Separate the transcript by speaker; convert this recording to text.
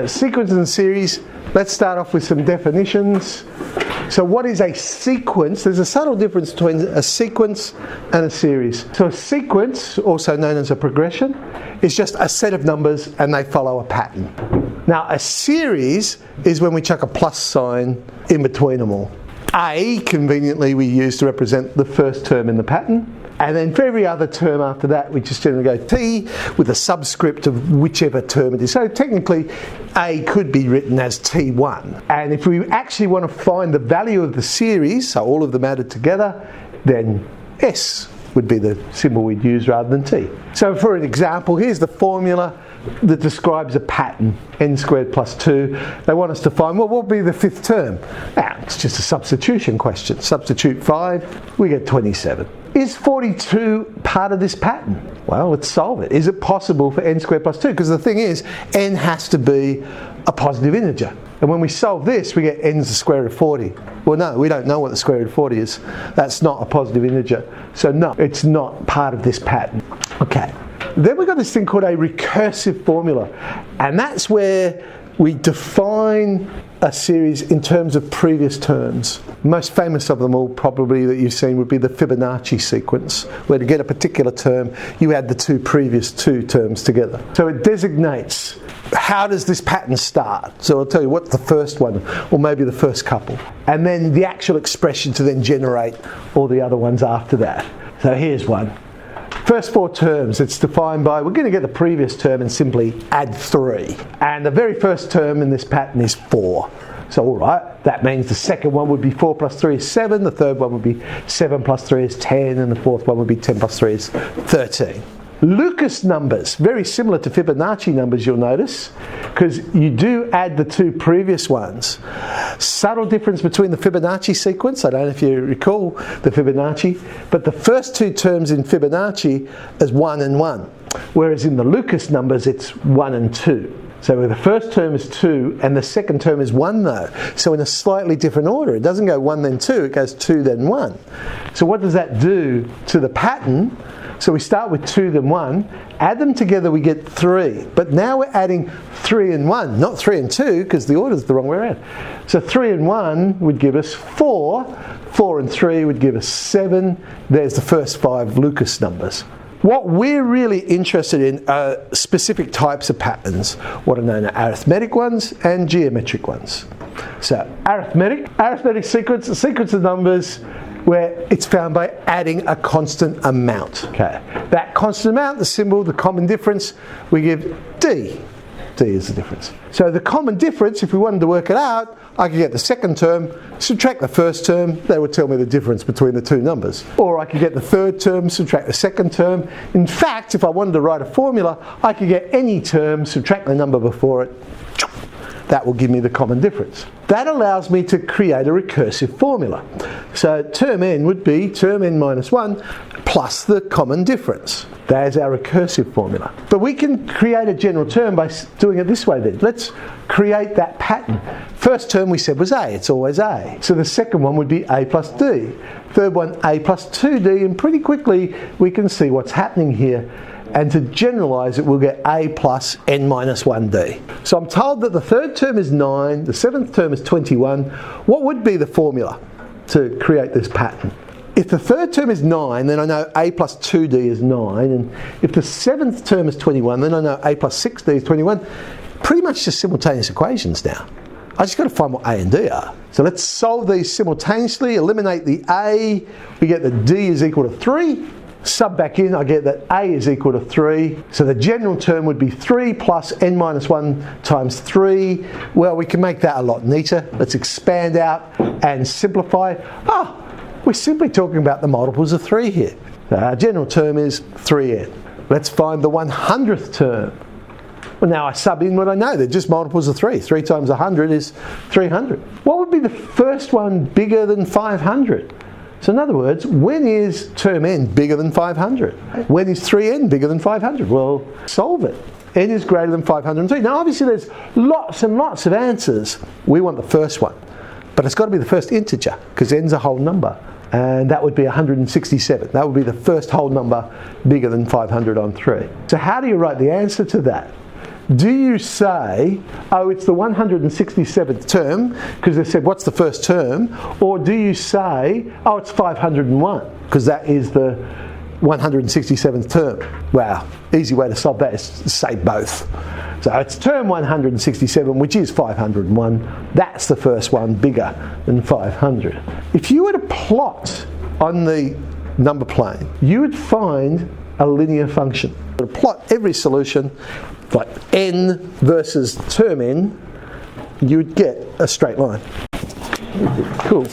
Speaker 1: Sequence and series, let's start off with some definitions. So what is a sequence? There's a subtle difference between a sequence and a series. So a sequence, also known as a progression, is just a set of numbers and they follow a pattern. Now a series is when we chuck a plus sign in between them all. A, conveniently, we use to represent the first term in the pattern. And then for every other term after that, we just generally go T with a subscript of whichever term it is. So technically, A could be written as T1. And if we actually want to find the value of the series, so all of them added together, then S would be the symbol we'd use rather than T. So for an example, here's the formula that describes a pattern, n squared plus 2. They want us to find, well, what would be the fifth term? Now, it's just a substitution question. Substitute 5, we get 27. Is 42 part of this pattern? Well, let's solve it. Is it possible for n squared plus 2? Because the thing is, n has to be a positive integer. And when we solve this, we get n's the square root of 40. Well, no, we don't know what the square root of 40 is. That's not a positive integer. So no, it's not part of this pattern. Okay. Then we've got this thing called a recursive formula. And that's where we define a series in terms of previous terms. Most famous of them all probably that you've seen would be the Fibonacci sequence, where to get a particular term, you add the previous two terms together. So it designates how does this pattern start. So I'll tell you what's the first one, or maybe the first couple. And then the actual expression to then generate all the other ones after that. So here's one. First four terms, it's defined by, we're going to get the previous term and simply add 3. And the very first term in this pattern is 4. So alright, that means the second one would be 4 plus 3 is 7, the third one would be 7 plus 3 is 10, and the fourth one would be 10 plus 3 is 13. Lucas numbers, very similar to Fibonacci numbers, you'll notice, because you do add the two previous ones. Subtle difference between the Fibonacci sequence, I don't know if you recall the Fibonacci, but the first two terms in Fibonacci is 1 and 1, whereas in the Lucas numbers it's 1 and 2. So the first term is 2 and the second term is 1 though. So in a slightly different order. It doesn't go 1 then 2, it goes 2 then 1. So what does that do to the pattern? So we start with 2 then 1, add them together we get 3. But now we're adding 3 and 1, not 3 and 2 because the order is the wrong way around. So 3 and 1 would give us 4, 4 and 3 would give us 7. There's the first 5 Lucas numbers. What we're really interested in are specific types of patterns, what are known as arithmetic ones and geometric ones. So arithmetic sequence, a sequence of numbers where it's found by adding a constant amount. Okay. That constant amount, the symbol, the common difference, we give D. D is the difference. So the common difference, if we wanted to work it out, I could get the second term, subtract the first term, they would tell me the difference between the two numbers. Or I could get the third term, subtract the second term. In fact, if I wanted to write a formula, I could get any term, subtract the number before it. That will give me the common difference. That allows me to create a recursive formula. So term n would be term n minus 1 plus the common difference. There's our recursive formula. But we can create a general term by doing it this way then. Let's create that pattern. First term we said was A, it's always A. So the second one would be A plus D. Third one A plus 2D, and pretty quickly we can see what's happening here. And to generalise it, we'll get A plus n minus 1D. So I'm told that the third term is 9, the seventh term is 21. What would be the formula to create this pattern? If the third term is 9, then I know A plus 2D is 9. And if the seventh term is 21, then I know A plus 6D is 21. Pretty much just simultaneous equations now. I just got to find what A and D are. So let's solve these simultaneously, eliminate the A, we get that D is equal to 3. Sub back in, I get that A is equal to 3. So the general term would be 3 plus n minus 1 times 3. Well, we can make that a lot neater. Let's expand out and simplify. We're simply talking about the multiples of 3 here. So our general term is 3n. Let's find the 100th term. Well, now I sub in what I know. They're just multiples of 3. 3 times 100 is 300. What would be the first one bigger than 500? So in other words, when is term n bigger than 500? When is 3n bigger than 500? Well, solve it. N is greater than 503. Now obviously there's lots and lots of answers. We want the first one. But it's got to be the first integer, because n's a whole number. And that would be 167. That would be the first whole number bigger than 500 on 3. So how do you write the answer to that? Do you say, oh, it's the 167th term, because they said, what's the first term? Or do you say, oh, it's 501, because that is the 167th term? Wow, easy way to solve that is to say both. So it's term 167, which is 501. That's the first one, bigger than 500. If you were to plot on the number plane, you would find a linear function. To plot every solution, like n versus term n, you would get a straight line. Cool.